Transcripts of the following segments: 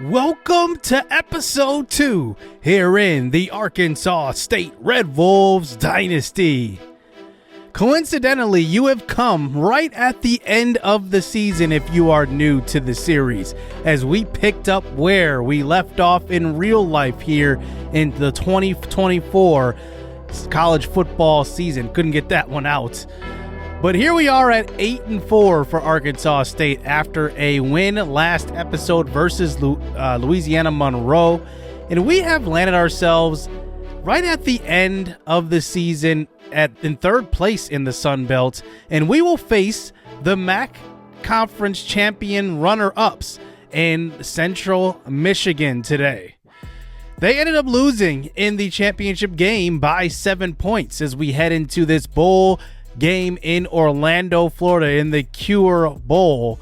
Welcome to episode 2 here in the Arkansas State Red Wolves Dynasty. Coincidentally, you have come right at the end of the season if you are new to the series, as we picked up where we left off in real life here in the 2024 college football season. Couldn't get that one out. But here we are at 8-4 for Arkansas State after a win last episode versus Louisiana Monroe. And we have landed ourselves right at the end of the season in third place in the Sun Belt. And we will face the MAC Conference champion runner-ups in Central Michigan today. They ended up losing in the championship game by 7 points as we head into this bowl game in Orlando, Florida in the Cure Bowl.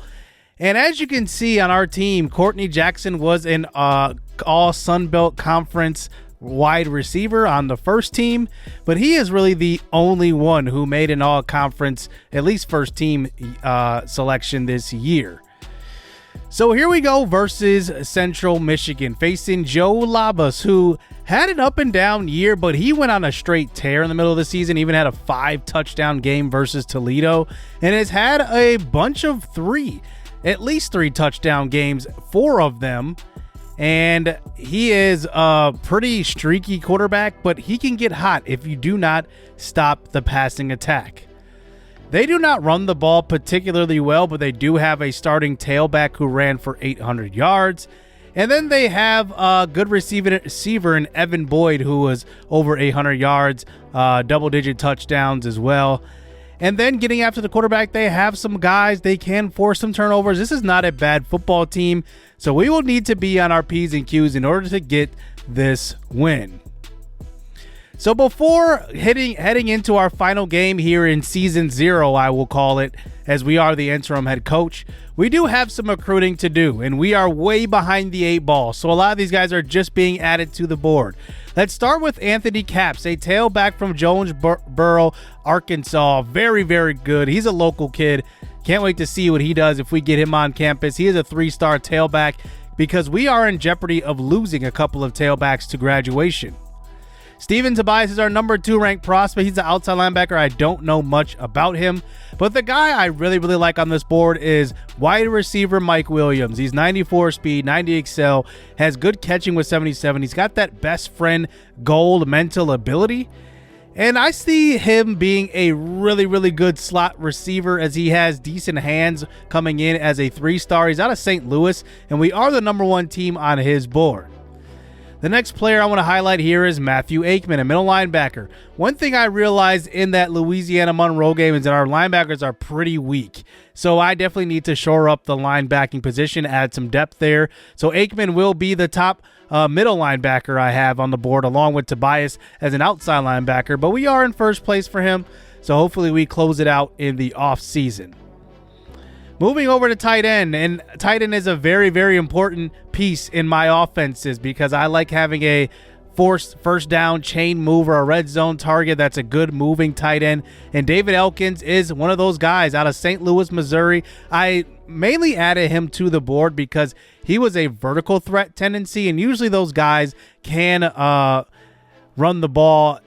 And as you can see on our team, Courtney Jackson was an all Sun Belt Conference wide receiver on the first team, but he is really the only one who made an all conference, at least first team selection this year. So here we go versus Central Michigan, facing Joe Labas, who had an up and down year, but he went on a straight tear in the middle of the season, even had a 5-touchdown game versus Toledo, and has had a bunch of at least three touchdown games, 4 of them. And he is a pretty streaky quarterback, but he can get hot if you do not stop the passing attack. They do not run the ball particularly well, but they do have a starting tailback who ran for 800 yards. And then they have a good receiver in Evan Boyd, who was over 800 yards, double-digit touchdowns as well. And then getting after the quarterback, they have some guys. They can force some turnovers. This is not a bad football team, so we will need to be on our P's and Q's in order to get this win. So before heading into our final game here in Season 0, I will call it, as we are the interim head coach, we do have some recruiting to do, and we are way behind the 8 ball. So a lot of these guys are just being added to the board. Let's start with Anthony Capps, a tailback from Jonesboro, Arkansas. Very, very good. He's a local kid. Can't wait to see what he does if we get him on campus. He is a 3-star tailback because we are in jeopardy of losing a couple of tailbacks to graduation. Steven Tobias is our number 2 ranked prospect. He's an outside linebacker. I don't know much about him, but the guy I really like on this board is wide receiver Mike Williams. He's 94 speed, 90 excel, has good catching with 77. He's got that best friend gold mental ability, and I see him being a really good slot receiver as he has decent hands coming in as a 3-star. He's out of St. Louis, and we are the number 1 team on his board. The next player I want to highlight here is Matthew Aikman, a middle linebacker. One thing I realized in that Louisiana Monroe game is that our linebackers are pretty weak. So I definitely need to shore up the linebacking position, add some depth there. So Aikman will be the top middle linebacker I have on the board, along with Tobias as an outside linebacker. But we are in first place for him, so hopefully we close it out in the offseason. Moving over to tight end, and tight end is a very important piece in my offenses because I like having a first down chain mover, a red zone target that's a good moving tight end, and David Elkins is one of those guys out of St. Louis, Missouri. I mainly added him to the board because he was a vertical threat tendency, and usually those guys can run the ball,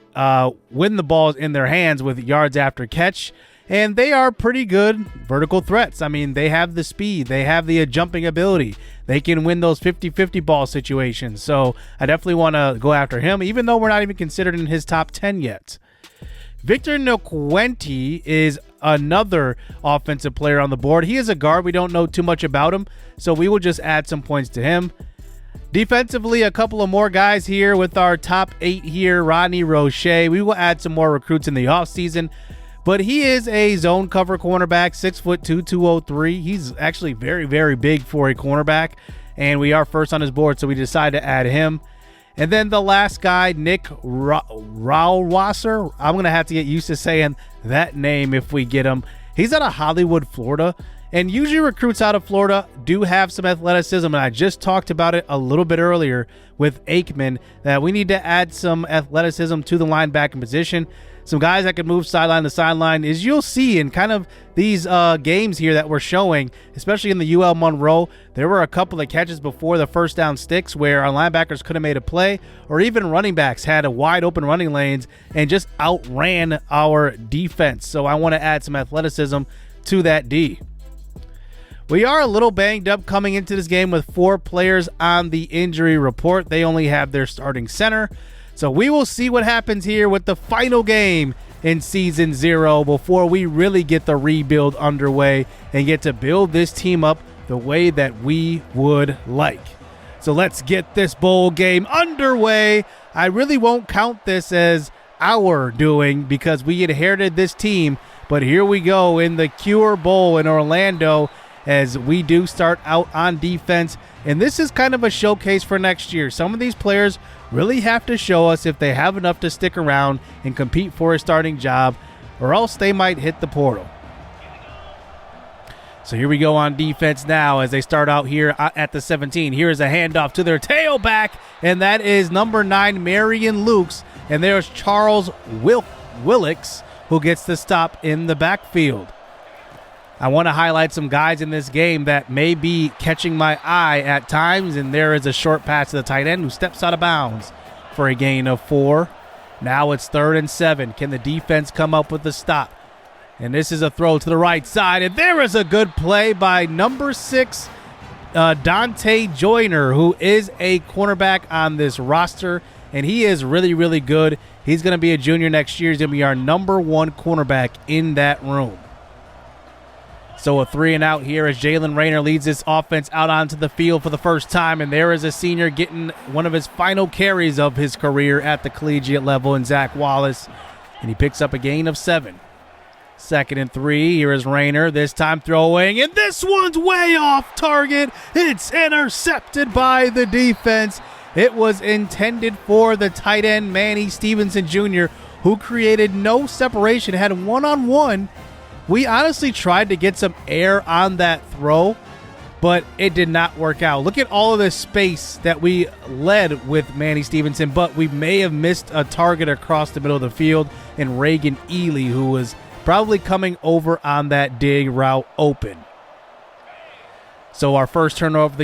win the balls in their hands with yards after catch. And they are pretty good vertical threats. I mean, they have the speed. They have the jumping ability. They can win those 50-50 ball situations. So I definitely want to go after him, even though we're not even considered in his top 10 yet. Victor Noquenti is another offensive player on the board. He is a guard. We don't know too much about him, so we will just add some points to him. Defensively, a couple of more guys here with our top 8 here. Rodney Roche. We will add some more recruits in the offseason. But he is a zone cover cornerback, 6'2", 203. He's actually very big for a cornerback, and we are first on his board, so we decided to add him. And then the last guy, Nick Rauwasser. I'm going to have to get used to saying that name if we get him. He's out of Hollywood, Florida, And usually recruits out of Florida do have some athleticism, and I just talked about it a little bit earlier with Aikman, that we need to add some athleticism to the linebacker position. Some guys that can move sideline to sideline, as you'll see in kind of these games here that we're showing, especially in the UL Monroe. There were a couple of catches before the first down sticks where our linebackers could have made a play, or even running backs had a wide open running lanes and just outran our defense. So I want to add some athleticism to that D. We are a little banged up coming into this game with 4 players on the injury report. They only have their starting center. So we will see what happens here with the final game in Season 0 before we really get the rebuild underway and get to build this team up the way that we would like. So let's get this bowl game underway. I really won't count this as our doing because we inherited this team. But here we go in the Cure Bowl in Orlando, as we do start out on defense. And this is kind of a showcase for next year. Some of these players really have to show us if they have enough to stick around and compete for a starting job, or else they might hit the portal. So here we go on defense now as they start out here at the 17. Here is a handoff to their tailback, and that is number 9, Marion Lukes. And there's Charles Willix, who gets the stop in the backfield. I want to highlight some guys in this game that may be catching my eye at times, and there is a short pass to the tight end who steps out of bounds for a gain of 4. Now it's 3rd and 7. Can the defense come up with the stop? And this is a throw to the right side, and there is a good play by number 6, Dante Joyner, who is a cornerback on this roster, and he is really, really good. He's going to be a junior next year. He's going to be our number 1 cornerback in that room. So a 3 and out here as Jaylen Raynor leads this offense out onto the field for the first time. And there is a senior getting one of his final carries of his career at the collegiate level in Zach Wallace. And he picks up a gain of 7. 2nd and 3. Here is Raynor, this time throwing. And this one's way off target. It's intercepted by the defense. It was intended for the tight end, Manny Stevenson Jr., who created no separation, had one-on-one. We honestly tried to get some air on that throw, but it did not work out. Look at all of this space that we led with Manny Stevenson, but we may have missed a target across the middle of the field, and Reagan Ely, who was probably coming over on that dig route open. So our first turnover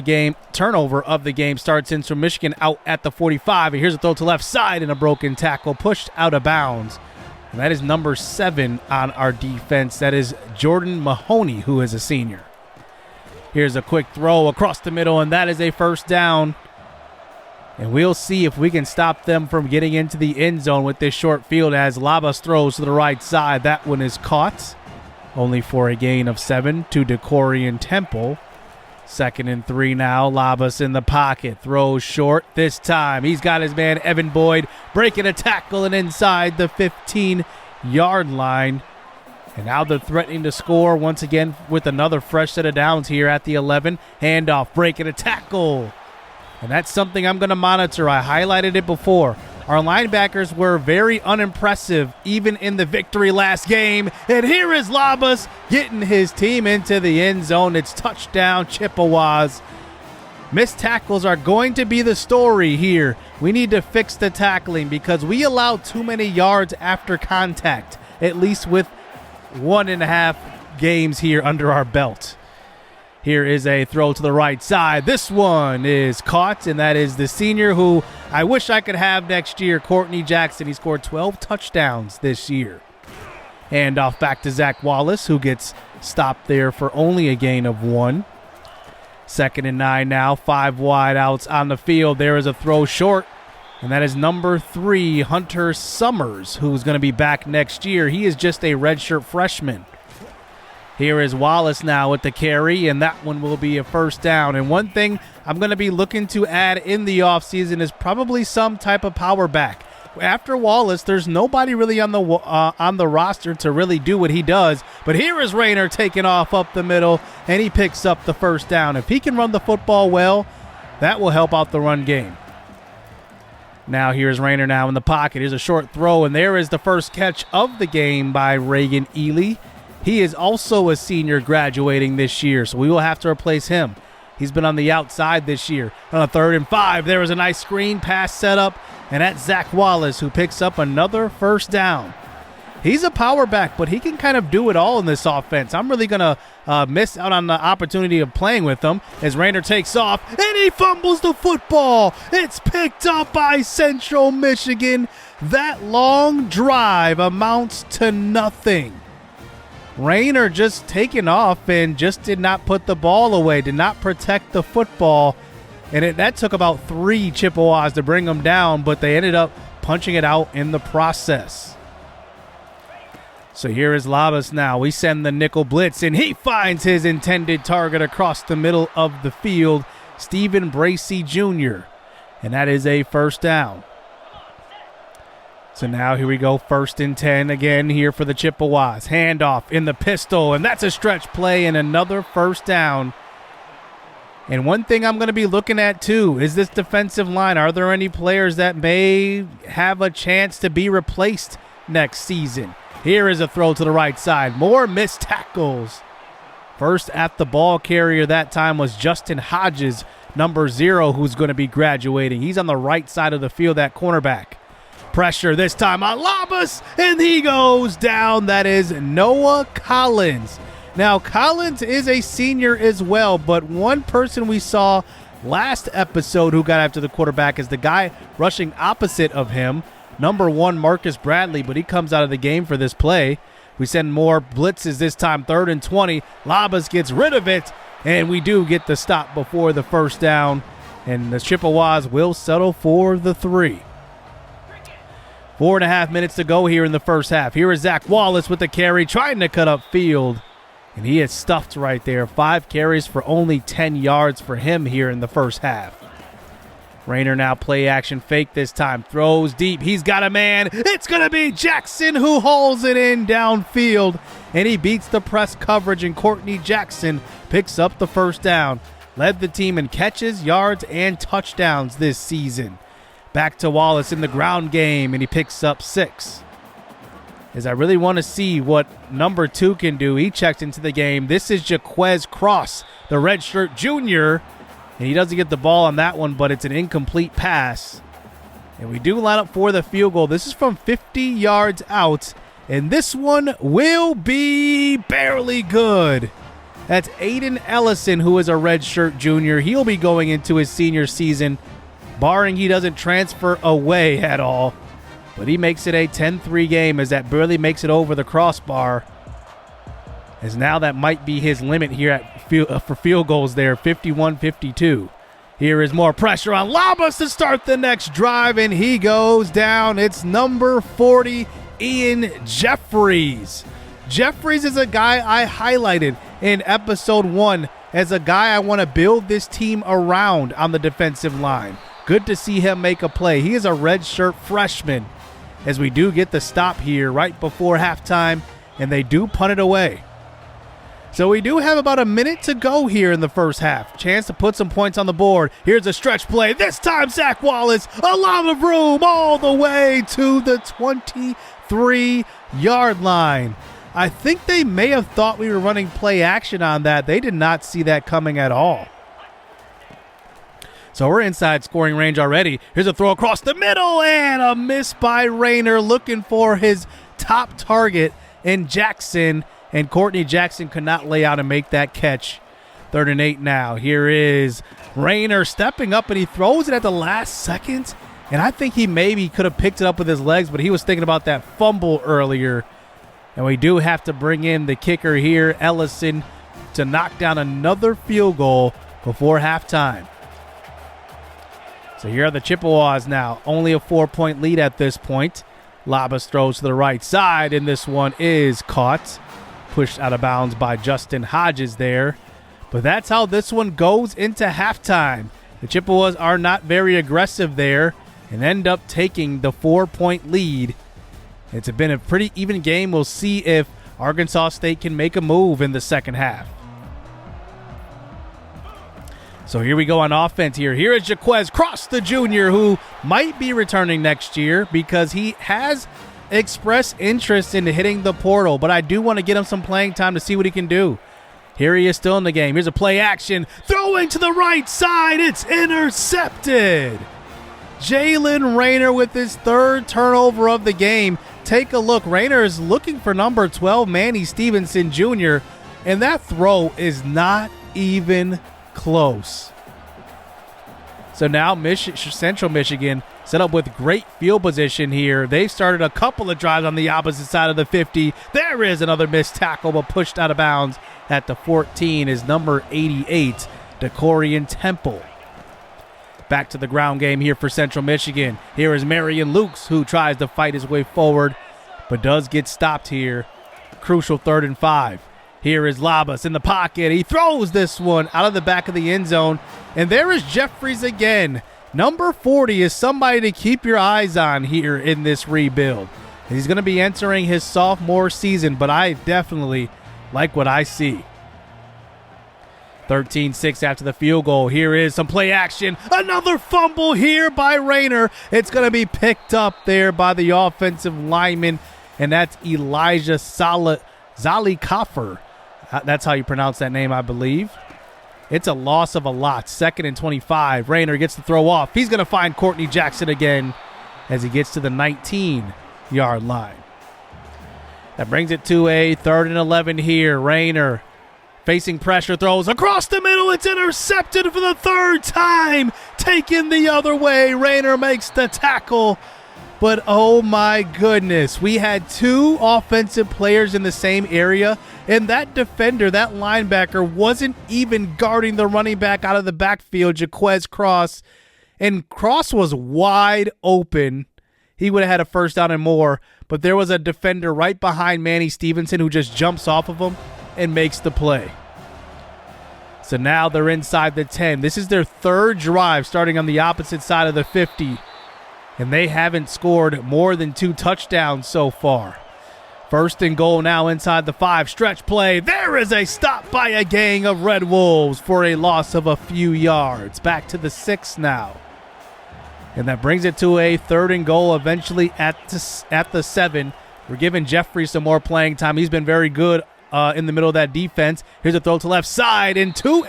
of the game starts in from Michigan out at the 45. And here's a throw to left side and a broken tackle pushed out of bounds. And that is number 7 on our defense. That is Jordan Mahoney, who is a senior. Here's a quick throw across the middle, and that is a first down. And we'll see if we can stop them from getting into the end zone with this short field as Labas throws to the right side. That one is caught, only for a gain of 7 to Decorian Temple. 2nd and 3 now. Labas in the pocket. Throws short this time. He's got his man Evan Boyd breaking a tackle and inside the 15-yard line. And now they're threatening to score once again with another fresh set of downs here at the 11. Handoff, breaking a tackle. And that's something I'm going to monitor. I highlighted it before. Our linebackers were very unimpressive even in the victory last game. And here is Labas getting his team into the end zone. It's touchdown Chippewas. Missed tackles are going to be the story here. We need to fix the tackling because we allow too many yards after contact, at least with 1.5 games here under our belt. Here is a throw to the right side. This one is caught, and that is the senior who I wish I could have next year, Courtney Jackson. He scored 12 touchdowns this year. Handoff back to Zach Wallace, who gets stopped there for only a gain of 1. 2nd and 9 now, 5 wide outs on the field. There is a throw short, and that is number 3, Hunter Summers, who's going to be back next year. He is just a redshirt freshman. Here is Wallace now with the carry, and that one will be a first down. And one thing I'm going to be looking to add in the offseason is probably some type of power back. After Wallace, there's nobody really on the roster to really do what he does. But here is Raynor taking off up the middle, and he picks up the first down. If he can run the football well, that will help out the run game. Now here's Raynor now in the pocket. Here's a short throw, and there is the first catch of the game by Reagan Ely. He is also a senior graduating this year, so we will have to replace him. He's been on the outside this year. On a 3rd and 5, there was a nice screen pass set up, and that's Zach Wallace who picks up another first down. He's a power back, but he can kind of do it all in this offense. I'm really going to miss out on the opportunity of playing with him as Raynor takes off, and he fumbles the football. It's picked up by Central Michigan. That long drive amounts to nothing. Raynor just taking off and just did not put the ball away, did not protect the football. And that took about 3 Chippewas to bring them down, but they ended up punching it out in the process. So here is Labas now. We send the nickel blitz, and he finds his intended target across the middle of the field, Stephen Bracey Jr., and that is a first down. So now here we go, 1st and 10 again here for the Chippewas. Handoff in the pistol, and that's a stretch play and another first down. And one thing I'm going to be looking at too is this defensive line. Are there any players that may have a chance to be replaced next season? Here is a throw to the right side. More missed tackles. First at the ball carrier that time was Justin Hodges, number 0, who's going to be graduating. He's on the right side of the field at cornerback. Pressure this time on Labas, and he goes down. That is Noah Collins. Now, Collins is a senior as well, but one person we saw last episode who got after the quarterback is the guy rushing opposite of him, number 1, Marcus Bradley, but he comes out of the game for this play. We send more blitzes this time, 3rd and 20. Labas gets rid of it, and we do get the stop before the first down, and the Chippewas will settle for the 3. 4.5 minutes to go here in the first half. Here is Zach Wallace with the carry, trying to cut up field, and he is stuffed right there. 5 carries for only 10 yards for him here in the first half. Raynor now play action fake this time. Throws deep. He's got a man. It's going to be Jackson who hauls it in downfield. And he beats the press coverage, and Courtney Jackson picks up the first down. Led the team in catches, yards, and touchdowns this season. Back to Wallace in the ground game, and he picks up 6. As I really want to see what number 2 can do, he checks into the game. This is Jaquez Cross, the redshirt junior. And he doesn't get the ball on that one, but it's an incomplete pass. And we do line up for the field goal. This is from 50 yards out, and this one will be barely good. That's Aiden Ellison, who is a redshirt junior. He'll be going into his senior season, barring he doesn't transfer away at all. But he makes it a 10-3 game as that barely makes it over the crossbar. As now that might be his limit here for field goals there, 51-52. Here is more pressure on Labas to start the next drive, and he goes down. It's number 40, Ian Jeffries. Jeffries is a guy I highlighted in episode 1 as a guy I want to build this team around on the defensive line. Good to see him make a play. He is a redshirt freshman as we do get the stop here right before halftime, and they do punt it away. So we do have about a minute to go here in the first half. Chance to put some points on the board. Here's a stretch play. This time, Zach Wallace, a lot of room all the way to the 23-yard line. I think they may have thought we were running play action on that. They did not see that coming at all. So we're inside scoring range already. Here's a throw across the middle, and a miss by Raynor looking for his top target in Jackson. And Courtney Jackson could not lay out and make that catch. 3rd and 8 now. Here is Raynor stepping up, and he throws it at the last second. And I think he maybe could have picked it up with his legs, but he was thinking about that fumble earlier. And we do have to bring in the kicker here, Ellison, to knock down another field goal before halftime. So here are the Chippewas now. Only a 4-point lead at this point. Labas throws to the right side, and this one is caught. Pushed out of bounds by Justin Hodges there. But that's how this one goes into halftime. The Chippewas are not very aggressive there and end up taking the 4-point lead. It's been a pretty even game. We'll see if Arkansas State can make a move in the second half. So here we go on offense here. Here is Jaquez Cross, the junior, who might be returning next year because he has expressed interest in hitting the portal, but I do want to get him some playing time to see what he can do. Here he is still in the game. Here's a play action. Throwing to the right side. It's intercepted. Jaylen Raynor with his third turnover of the game. Take a look. Raynor is looking for number 12, Manny Stevenson Jr., and that throw is not even close. So now Central Michigan set up with great field position here. They've started a couple of drives on the opposite side of the 50. There is another missed tackle, but pushed out of bounds at the 14 is number 88, DeCorian Temple. Back to the ground game here for Central Michigan. Here is Marion Lukes, who tries to fight his way forward, but does get stopped here. Crucial 3rd and 5. Here is Labas in the pocket. He throws this one out of the back of the end zone. And there is Jeffries again. Number 40 is somebody to keep your eyes on here in this rebuild. He's going to be entering his sophomore season, but I definitely like what I see. 13-6 after the field goal. Here is some play action. Another fumble here by Raynor. It's going to be picked up there by the offensive lineman, and that's Elijah Zalikoffer. That's how you pronounce that name, I believe. It's a loss of a lot. 2nd and 25. Raynor gets the throw off. He's going to find Courtney Jackson again as he gets to the 19-yard line. That brings it to a 3rd and 11 here. Raynor facing pressure, throws across the middle. It's intercepted for the 3rd time. Taken the other way. Raynor makes the tackle. But oh my goodness, we had 2 offensive players in the same area, and that defender, that linebacker, wasn't even guarding the running back out of the backfield, Jaquez Cross. And Cross was wide open. He would have had a 1st down and more, but there was a defender right behind Manny Stevenson who just jumps off of him and makes the play. So now they're inside the 10. This is their 3rd drive starting on the opposite side of the 50. And they haven't scored more than 2 touchdowns so far. 1st and goal now inside the 5. Stretch play. There is a stop by a gang of Red Wolves for a loss of a few yards. Back to the 6 now. And that brings it to a 3rd and goal eventually at the 7. We're giving Jeffrey some more playing time. He's been very good in the middle of that defense. Here's a throw to left side, and 2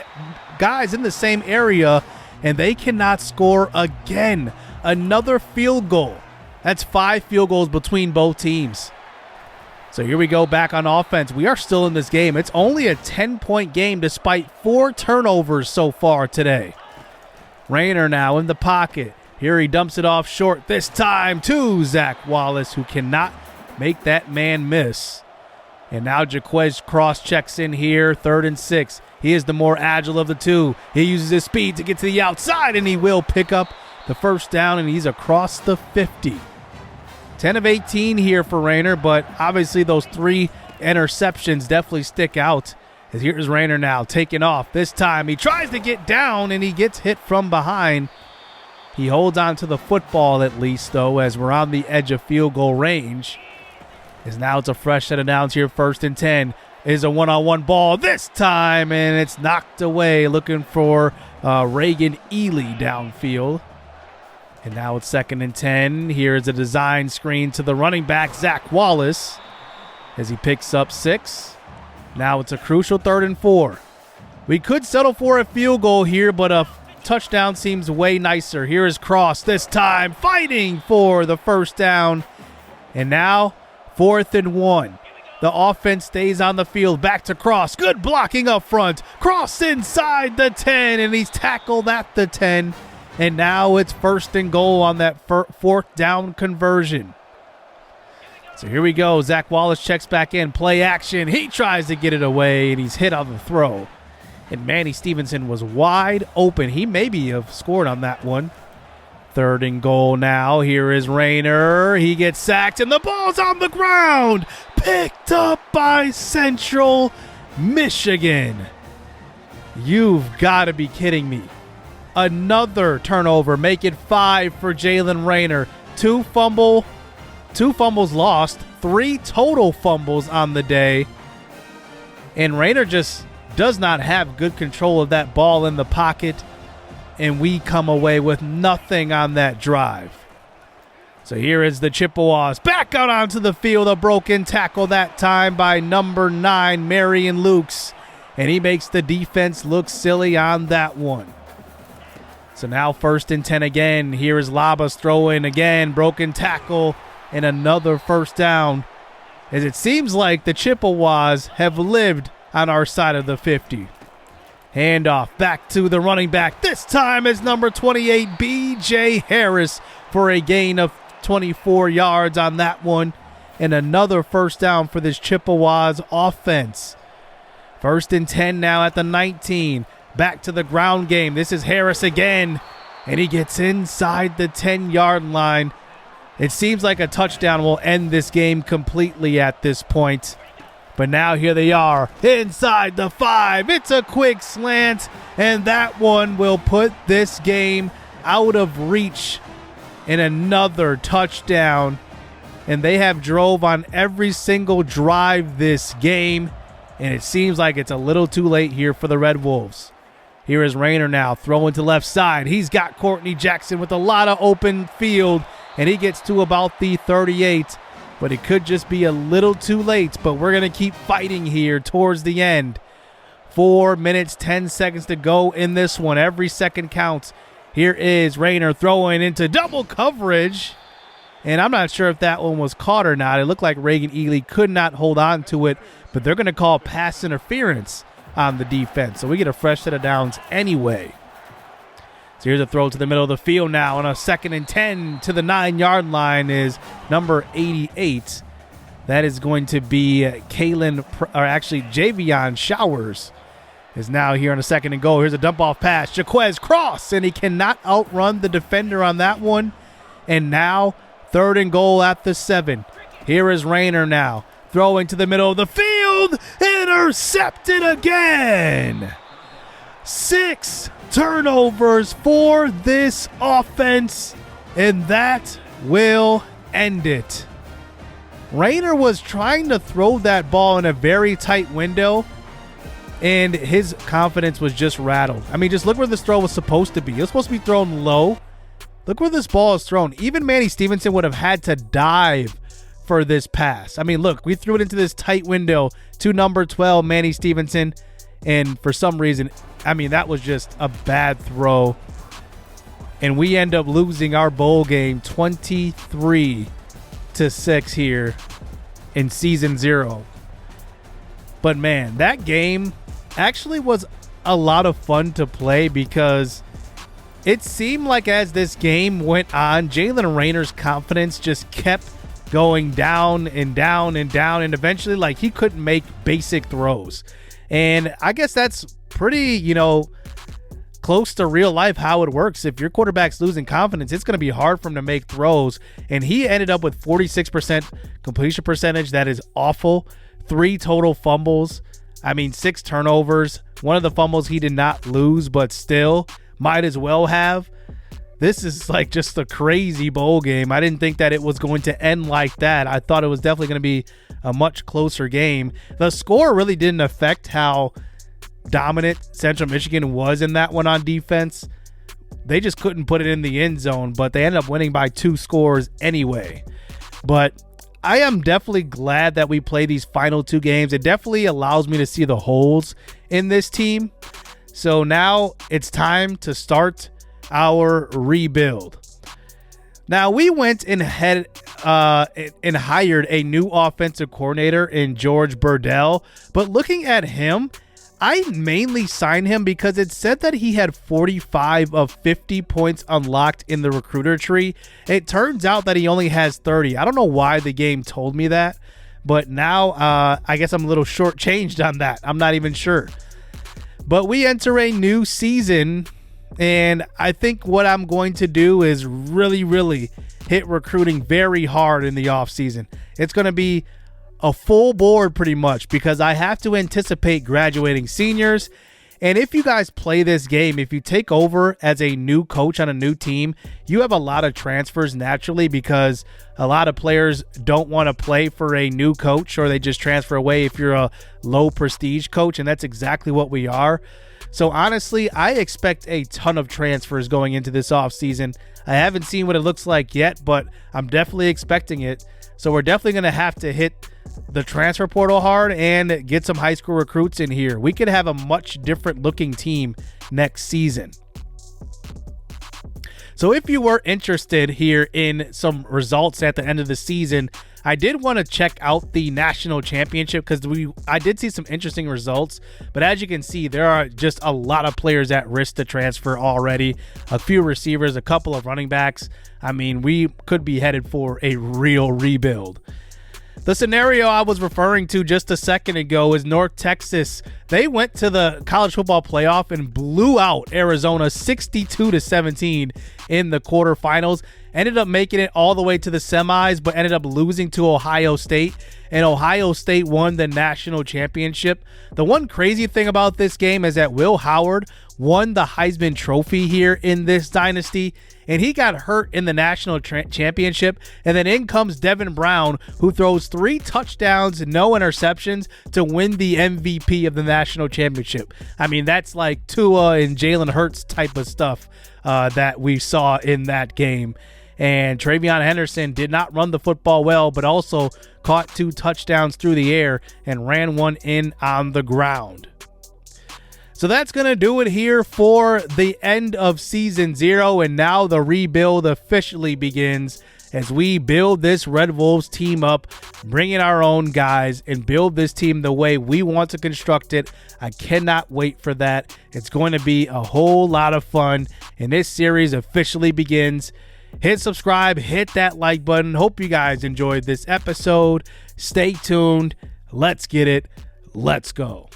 guys in the same area, and they cannot score again. Another field goal. That's 5 field goals between both teams. So here we go back on offense. We are still in this game. It's only a 10-point game despite 4 turnovers so far today. Raynor now in the pocket. Here he dumps it off short, this time to Zach Wallace, who cannot make that man miss. And now Jaquez Cross checks in here, 3rd and 6. He is the more agile of the 2. He uses his speed to get to the outside, and he will pick up the 1st down, and he's across the 50. 10 of 18 here for Raynor, but obviously those 3 interceptions definitely stick out. As here's Raynor now taking off. This time he tries to get down, and he gets hit from behind. He holds on to the football at least, though, as we're on the edge of field goal range. As now it's a fresh set of downs here, 1st and 10. Is a one-on-one ball this time, and it's knocked away, looking for Reagan Ely downfield. And now it's 2nd and 10. Here's a design screen to the running back, Zach Wallace, as he picks up 6. Now it's a crucial 3rd and 4. We could settle for a field goal here, but a touchdown seems way nicer. Here is Cross this time, fighting for the 1st down. And now 4th and 1. The offense stays on the field. Back to Cross. Good blocking up front. Cross inside the 10, and he's tackled at the 10. And now it's 1st and goal on that 4th down conversion. So here we go. Zach Wallace checks back in. Play action. He tries to get it away, and he's hit on the throw. And Manny Stevenson was wide open. He maybe have scored on that one. 3rd and goal now. Here is Raynor. He gets sacked, and the ball's on the ground. Picked up by Central Michigan. You've got to be kidding me. Another turnover. Make it 5 for Jaylen Raynor. 2 fumbles lost. 3 total fumbles on the day. And Raynor just does not have good control of that ball in the pocket. And we come away with nothing on that drive. So here is the Chippewas back out onto the field. A broken tackle that time by number 9, Marion Lukes. And he makes the defense look silly on that one. So now 1st and 10 again. Here is Labas throwing again. Broken tackle and another first down. As it seems like the Chippewas have lived on our side of the 50. Handoff back to the running back. This time it's number 28, B.J. Harris, for a gain of 24 yards on that one. And another first down for this Chippewas offense. 1st and 10 now at the 19. Back to the ground game. This is Harris again. And he gets inside the 10-yard line. It seems like a touchdown will end this game completely at this point. But now here they are inside the 5. It's a quick slant, and that one will put this game out of reach. And another touchdown. And they have drove on every single drive this game. And it seems like it's a little too late here for the Red Wolves. Here is Raynor now throwing to left side. He's got Courtney Jackson with a lot of open field. And he gets to about the 38. But it could just be a little too late. But we're going to keep fighting here towards the end. 4 minutes, 10 seconds to go in this one. Every second counts. Here is Raynor throwing into double coverage. And I'm not sure if that one was caught or not. It looked like Reagan Ely could not hold on to it. But they're going to call pass interference on the defense. So we get a fresh set of downs anyway. So here's a throw to the middle of the field now. On a 2nd and 10 to the 9-yard line is number 88. That is going to be Javion Showers is now here on a 2nd and goal. Here's a dump off pass. Jaquez cross, and he cannot outrun the defender on that one. And now 3rd and goal at the 7. Here is Raynor now throwing to the middle of the field. Intercepted again. 6 turnovers for this offense, and that will end it. Raynor was trying to throw that ball in a very tight window, and his confidence was just rattled. I mean, just look where this throw was supposed to be. It was supposed to be thrown low. Look where this ball is thrown. Even Manny Stevenson would have had to dive for this pass. I mean, look, we threw it into this tight window to number 12, Manny Stevenson, and for some reason, I mean, that was just a bad throw. And we end up losing our bowl game 23-6 here in season 0. But man, that game actually was a lot of fun to play because it seemed like as this game went on, Jaylen Raynor's confidence just kept going down and down and down. And eventually, like, he couldn't make basic throws. And I guess that's pretty, close to real life how it works. If your quarterback's losing confidence, it's going to be hard for him to make throws. And he ended up with 46% completion percentage. That is awful. 3 total fumbles. 6 turnovers. One of the fumbles he did not lose, but still might as well have. This is like just a crazy bowl game. I didn't think that it was going to end like that. I thought it was definitely going to be a much closer game. The score really didn't affect how dominant Central Michigan was in that one on defense. They just couldn't put it in the end zone, but they ended up winning by 2 scores anyway. But I am definitely glad that we play these final 2 games. It definitely allows me to see the holes in this team. So now it's time to start our rebuild. Now we went and hired a new offensive coordinator in George Burdell, but looking at him, I mainly signed him because it said that he had 45 of 50 points unlocked in the recruiter tree. It turns out that he only has 30. I don't know why the game told me that, but now I guess I'm a little shortchanged on that. I'm not even sure. But we enter a new season, and I think what I'm going to do is really hit recruiting very hard in the offseason. It's going to be a full board pretty much because I have to anticipate graduating seniors. And if you guys play this game, if you take over as a new coach on a new team, you have a lot of transfers naturally because a lot of players don't want to play for a new coach or they just transfer away if you're a low prestige coach, and that's exactly what we are. So honestly, I expect a ton of transfers going into this offseason. I haven't seen what it looks like yet, but I'm definitely expecting it. So we're definitely going to have to hit the transfer portal hard and get some high school recruits in here. We could have a much different looking team next season. So if you were interested here in some results at the end of the season, I did want to check out the national championship because I did see some interesting results. But as you can see, there are just a lot of players at risk to transfer already. A few receivers, a couple of running backs. I mean, we could be headed for a real rebuild. The scenario I was referring to just a second ago is North Texas. They went to the college football playoff and blew out Arizona 62-17 in the quarterfinals. Ended up making it all the way to the semis, but ended up losing to Ohio State. And Ohio State won the national championship. The one crazy thing about this game is that Will Howard won the Heisman Trophy here in this dynasty, and he got hurt in the national championship. And then in comes Devin Brown, who throws 3 touchdowns, no interceptions to win the MVP of the national championship. I mean, that's like Tua and Jalen Hurts type of stuff that we saw in that game. And Travion Henderson did not run the football well, but also caught 2 touchdowns through the air and ran one in on the ground. So that's going to do it here for the end of season 0. And now the rebuild officially begins as we build this Red Wolves team up, bring in our own guys, and build this team the way we want to construct it. I cannot wait for that. It's going to be a whole lot of fun. And this series officially begins. Hit subscribe, hit that like button. Hope you guys enjoyed this episode. Stay tuned. Let's get it. Let's go.